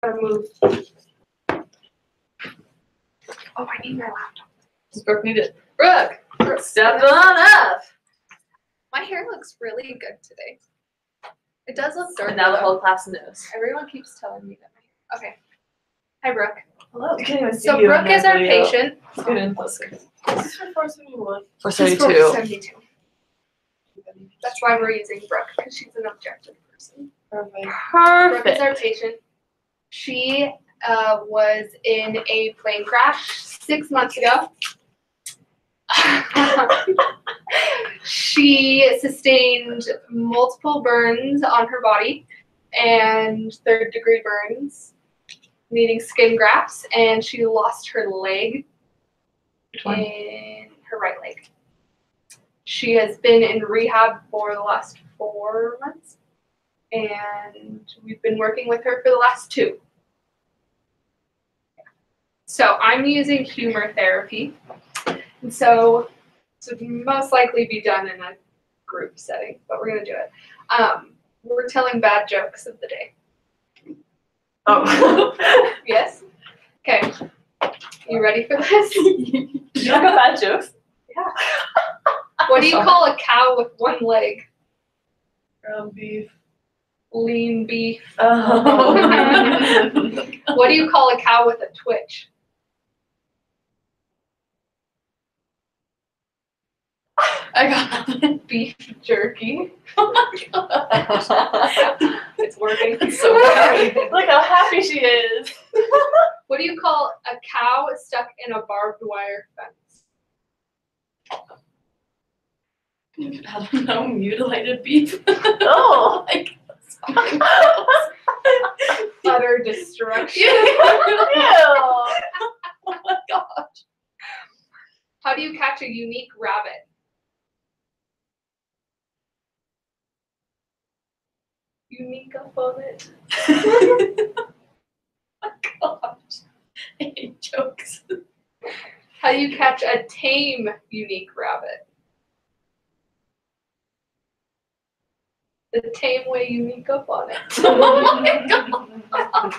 Gotta move. Oh, I need my laptop. Does Brooke need it? Brooke, step on up. My hair looks really good today. It does look dark. And now the whole class knows. Everyone keeps telling me that my hair. Okay. Hi, Brooke. Hello. You can't even see So you Brooke in is that our video. patient. Get in closer. This is for 471. For She's 72. 72. That's why we're using Brooke, because she's an objective person. Perfect. Brooke is Perfect. our patient. She was in a plane crash 6 months ago. She sustained multiple burns on her body and third-degree burns, needing skin grafts, and she lost her leg in her right leg. She has been in rehab for the last 4 months, and we've been working with her for the last 2. So I'm using humor therapy, and so this would most likely be done in a group setting, but we're gonna do it. We're telling bad jokes of the day. Oh. Yes? Okay. You ready for this? You don't got bad jokes? Yeah. What do you call a cow with one leg? Ground beef. Lean beef. Oh. What do you call a cow with a twitch? I got it. Beef jerky. Oh my god. It's working. It's so funny. Look how happy she is. What do you call a cow stuck in a barbed wire fence? I don't know, mutilated beef. Oh. Like, Utter destruction. ew. Oh my gosh. How do you catch a unique rabbit? Unique up on it. Oh my gosh. I hate jokes. How do you catch a tame unique rabbit? The tame way unique up on it. Oh my god.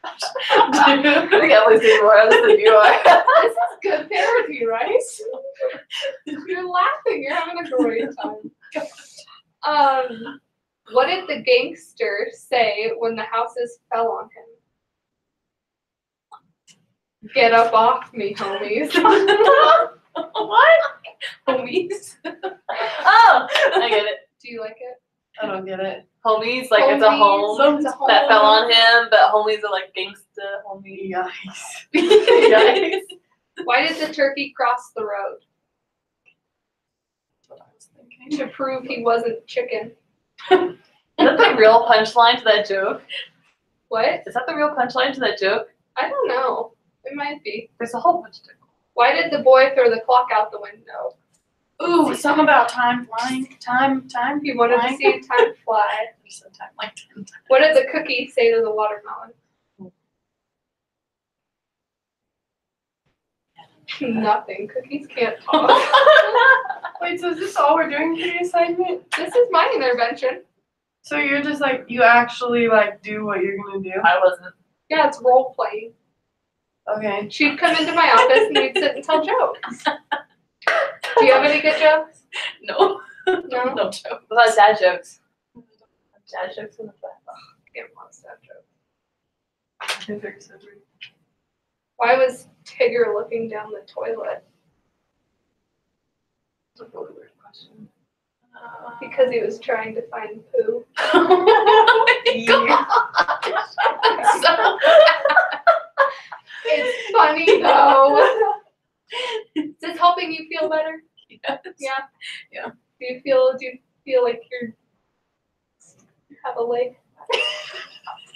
I can't believe you're more honest than you are. This is good therapy, right? You're laughing. You're having a great time. What did the gangster say when the houses fell on him? Get up off me, homies. What? Homies? Oh, I get it. Do you like it? I don't get it. Homies, like it's a home Homies, it's a home. that fell on him, but homies are like gangsta homies. Yikes. Yikes. Why did the turkey cross the road? That's what I was thinking. To prove he wasn't chicken. Is that the real punchline to that joke? What? Is that the real punchline to that joke? I don't know. It might be. There's a whole bunch of them. Why did the boy throw the clock out the window? Ooh, something about time flying. Time. He wanted to see time fly. There's some time like 10 times. What did the cookie say to the watermelon? Nothing. Cookies can't talk. Wait, so is this all we're doing for the assignment? This is my intervention. So you're just like, you actually like do what you're gonna do? I wasn't. Yeah, it's role playing. Okay. She'd come into my office and we'd sit and tell jokes. Do you have any good jokes? No. No? No joke. What about dad jokes? Dad jokes in the back. Can't watch that joke. I think they're so weird. Why was Tigger looking down the toilet? That's a really weird question. Because he was trying to find poo. Oh my gosh. So It's funny though. Is this helping you feel better? yes. Yeah. Yeah. Do you feel like you have a leg?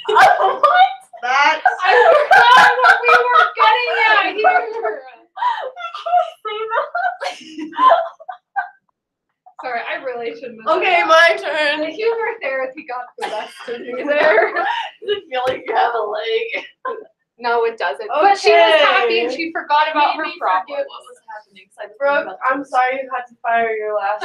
Oh, what? That's I forgot what we were getting at here. Sorry, I really shouldn't have. okay, said my that. The turn. humor therapy got the best of you there. Does it feel like you have a leg? No, it doesn't. But she was happy and she forgot about her Made me problem. forget what was happening. excited. Brooke, I'm sorry you had to fire your last.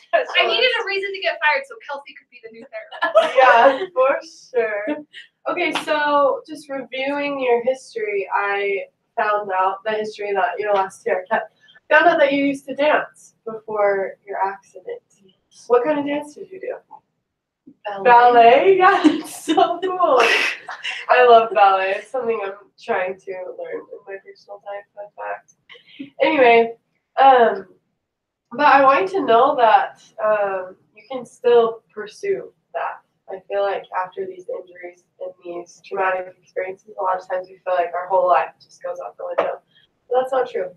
I needed a reason to get fired so Kelsey could be the new therapist. Yeah, for sure. Okay, so just reviewing your history, I found out the history that your last year kept. Found out that you used to dance before your accident. What kind of dance did you do? Ballet? Yeah, it's so cool. I love ballet. It's something I'm trying to learn in my personal time, fun fact. Anyway, but I want you to know that you can still pursue that. I feel like after these injuries and these traumatic experiences, a lot of times we feel like our whole life just goes out the window. But that's not true.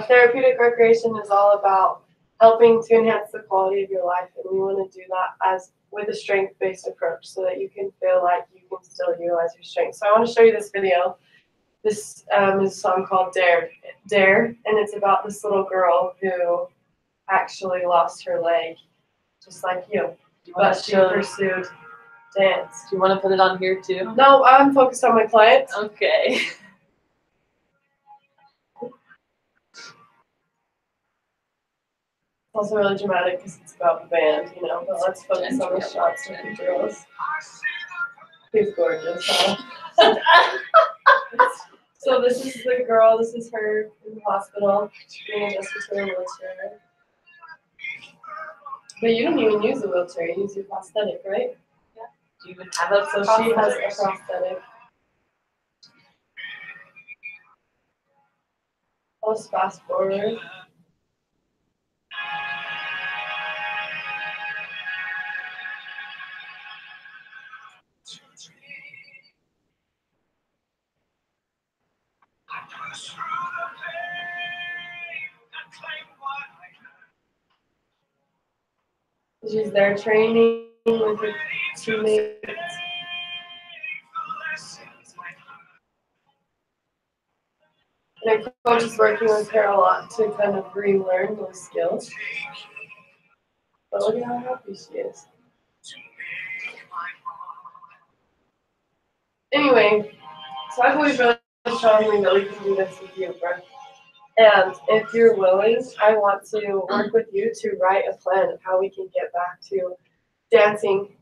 Therapeutic recreation is all about helping to enhance the quality of your life, and we want to do that with a strength-based approach so that you can feel like you can still utilize your strength. So I want to show you this video. This is a song called Dare, and it's about this little girl who actually lost her leg, just like you, but she pursued dance. Do you want to put it on here too? No, I'm focused on my clients. Okay. It's also really dramatic because it's about the band, you know, but let's focus on the shots of the girls. She's gorgeous, huh? So this is the girl, this is her in the hospital, being adjusted to a wheelchair. But you didn't even use a wheelchair, you used your prosthetic, right? Yeah. Do you even have a So she has a prosthetic. I'll just fast forward. She's there training with her teammates. And her coach is working with her a lot to kind of relearn those skills. But look at how happy she is. Anyway, so I believe really strongly that we can do this with you, Brooke. And if you're willing, I want to work with you to write a plan of how we can get back to dancing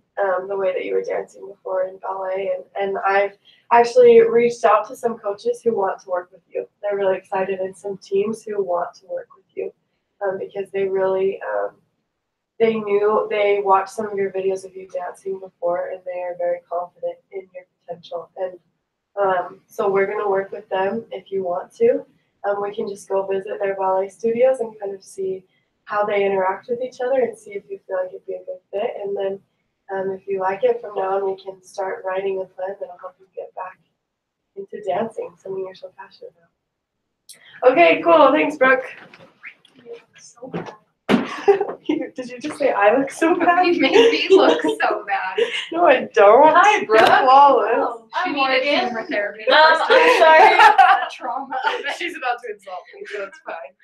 the way that you were dancing before in ballet. And I've actually reached out to some coaches who want to work with you. They're really excited, and some teams who want to work with you because they really, they watched some of your videos of you dancing before, and they are very confident in your potential. And so we're going to work with them if you want to. We can just go visit their ballet studios and kind of see how they interact with each other and see if you feel like it'd be a good fit. And then if you like it, from now on we can start writing a plan that'll help you get back into dancing, something you're so passionate about. Okay, cool. Thanks, Brooke. You look so bad. Did you just say I look so bad? You made me look so bad. No, I don't. Hi, Brooke. You're flawless. She I'm needed Morgan. humor therapy. I'm sorry. The trauma of it. She's about to insult me, so it's fine.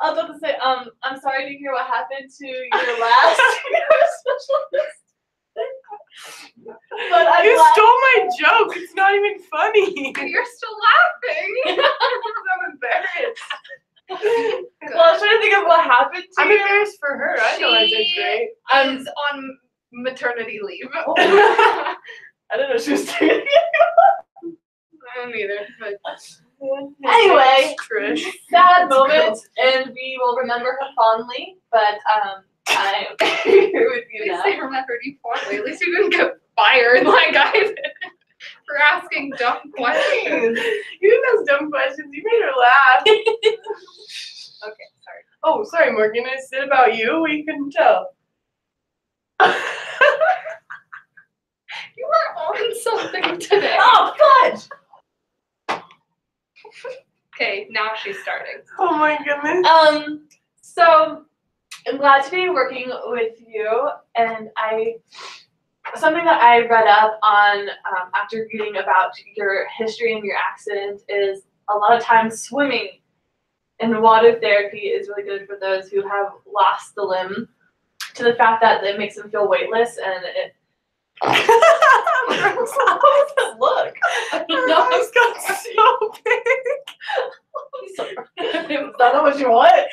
I was about to say, I'm sorry to hear what happened to your last specialist. But I'm You glad. stole my joke. It's not even funny. You're still laughing. I'm embarrassed. Well, I was trying to think of what happened to I'm you. embarrassed for her. I know I did great. Is on maternity leave. I didn't know she was doing it. I don't either, but Anyway, Trish. sad moment, and we will remember her fondly. But I'm here with at you least now. they remembered you fondly. At least you didn't get fired like I did for asking dumb questions. You didn't ask dumb questions. You made her laugh. Okay, sorry. Oh, sorry, Morgan. Is it about you? We couldn't tell. You were on something today. Oh, fudge! Okay, now she's starting. Oh my goodness. So I'm glad to be working with you, and something that I read up on after reading about your history and your accident is a lot of times swimming and water therapy is really good for those who have lost the limb, to the fact that it makes them feel weightless, and it How does it look? Her eyes got so big. Is that what you want?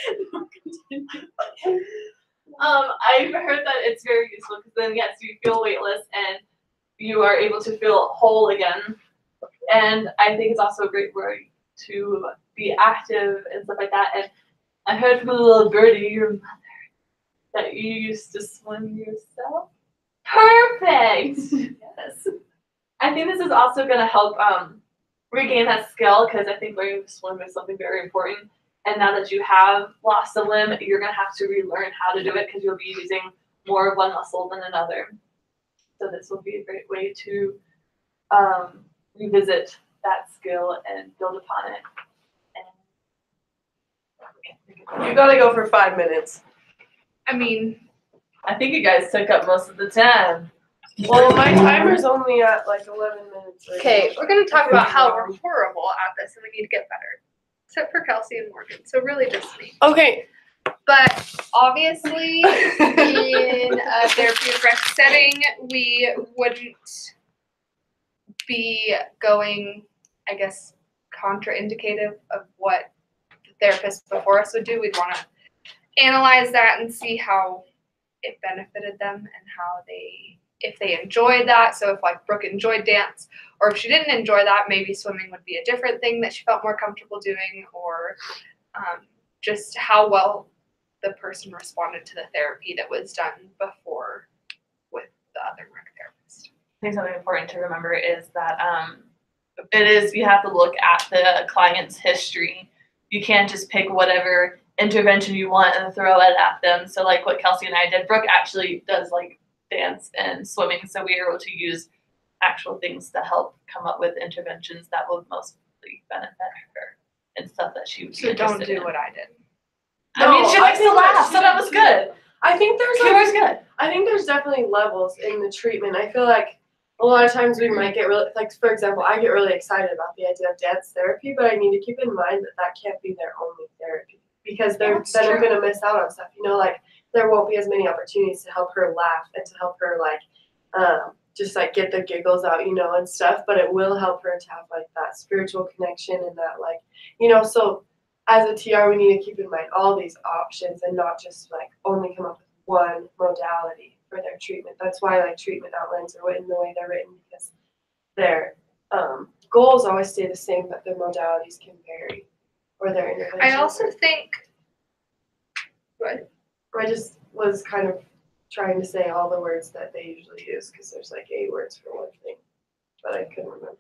I've heard that it's very useful because then yes, you feel weightless and you are able to feel whole again. And I think it's also a great way to be active and stuff like that. And I heard from a little birdie, your mother, that you used to swim yourself. Perfect. Yes. I think this is also going to help regain that skill because I think learning to swim is something very important. And now that you have lost a limb, you're going to have to relearn how to do it because you'll be using more of one muscle than another. So this will be a great way to revisit that skill and build upon it. You gotta go for 5 minutes. I mean, I think you guys took up most of the time. Well, my timer's only at like 11 minutes. Right okay, now. we're going to talk about how we're horrible at this and we need to get better. Except for Kelsey and Morgan, so really just me. Okay. But obviously, in a therapeutic rest setting, we wouldn't be going, I guess, contraindicative of what the therapists before us would do. We'd want to analyze that and see how it benefited them and how if they enjoyed that. So if like Brooke enjoyed dance, or if she didn't enjoy that, maybe swimming would be a different thing that she felt more comfortable doing, or just how well the person responded to the therapy that was done before with the other rec therapist. I think something important to remember is that you have to look at the client's history. You can't just pick whatever intervention you want and throw it at them. So like what Kelsey and I did, Brooke actually does like dance and swimming, so we were able to use actual things to help come up with interventions that will mostly benefit her and stuff that she would be So don't interested do in. what I did. I mean, she likes to laugh, so that was good. I think there's Humor's good. I think there's definitely levels in the treatment. I feel like a lot of times we might get really, like for example, I get really excited about the idea of dance therapy, but I need to keep in mind that that can't be their only therapy because then I'm going to miss out on stuff. You know, like there won't be as many opportunities to help her laugh and to help her like just like get the giggles out, you know, and stuff. But it will help her to have like that spiritual connection and that like, you know, so as a TR, we need to keep in mind all these options and not just like only come up with one modality for their treatment. That's why like treatment outlines are written the way they're written because their goals always stay the same, but their modalities can vary or their interventions. I also think. What? I just was kind of trying to say all the words that they usually use because there's like 8 words for one thing, but I couldn't remember.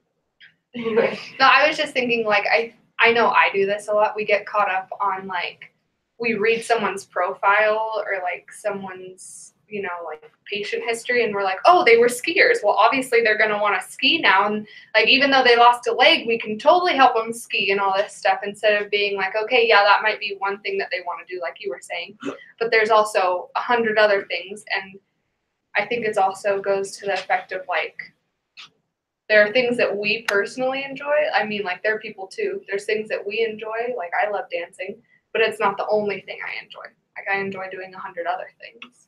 Anyway. No, I was just thinking like I know I do this a lot. We get caught up on like we read someone's profile or like someone's, you know, like patient history and we're like, oh, they were skiers. Well, obviously they're going to want to ski now. And like, even though they lost a leg, we can totally help them ski and all this stuff instead of being like, okay, yeah, that might be one thing that they want to do, like you were saying. But there's also 100 other things. And I think it also goes to the effect of like, there are things that we personally enjoy. I mean, like there are people too. There's things that we enjoy. Like I love dancing, but it's not the only thing I enjoy. Like I enjoy doing 100 other things.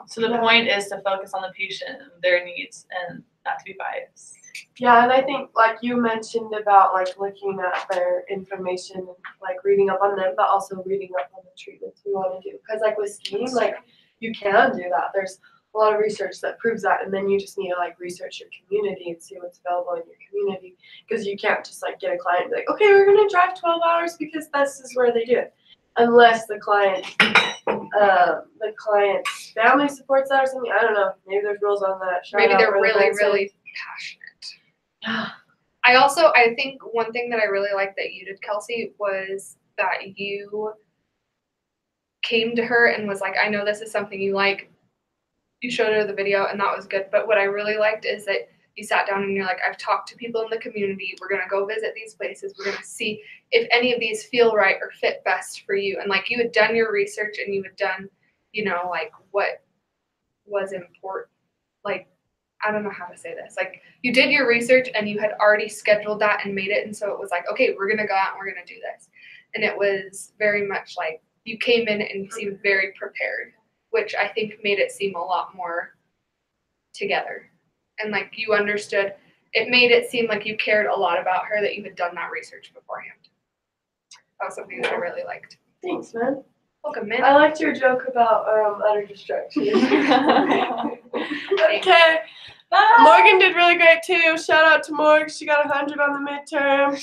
So the point is to focus on the patient and their needs and not to be biased. Yeah, and I think like you mentioned about like looking at their information and like reading up on them, but also reading up on the treatments we want to do. Because like with skiing, like you can do that. There's a lot of research that proves that, and then you just need to like research your community and see what's available in your community. Because you can't just like get a client and be like, okay, we're gonna drive 12 hours because this is where they do it, unless the client's family supports that or something. I don't know. Maybe there's rules on that. Maybe they're really passionate. I think one thing that I really liked that you did, Kelsey, was that you came to her and was like, I know this is something you like. You showed her the video and that was good. But what I really liked is that you sat down and you're like, I've talked to people in the community. We're going to go visit these places. We're going to see if any of these feel right or fit best for you. And like you had done your research and you had done, you know, like what was important. Like, I don't know how to say this. Like you did your research and you had already scheduled that and made it. And so it was like, okay, we're going to go out and we're going to do this. And it was very much like you came in and you seemed very prepared, which I think made it seem a lot more together. and like you understood. It made it seem like you cared a lot about her, that you had done that research beforehand. That was something that I really liked. Thanks, man. Welcome, man. I liked your joke about utter destruction. Okay. Morgan did really great too. Shout out to Morg. She got 100 on the midterm.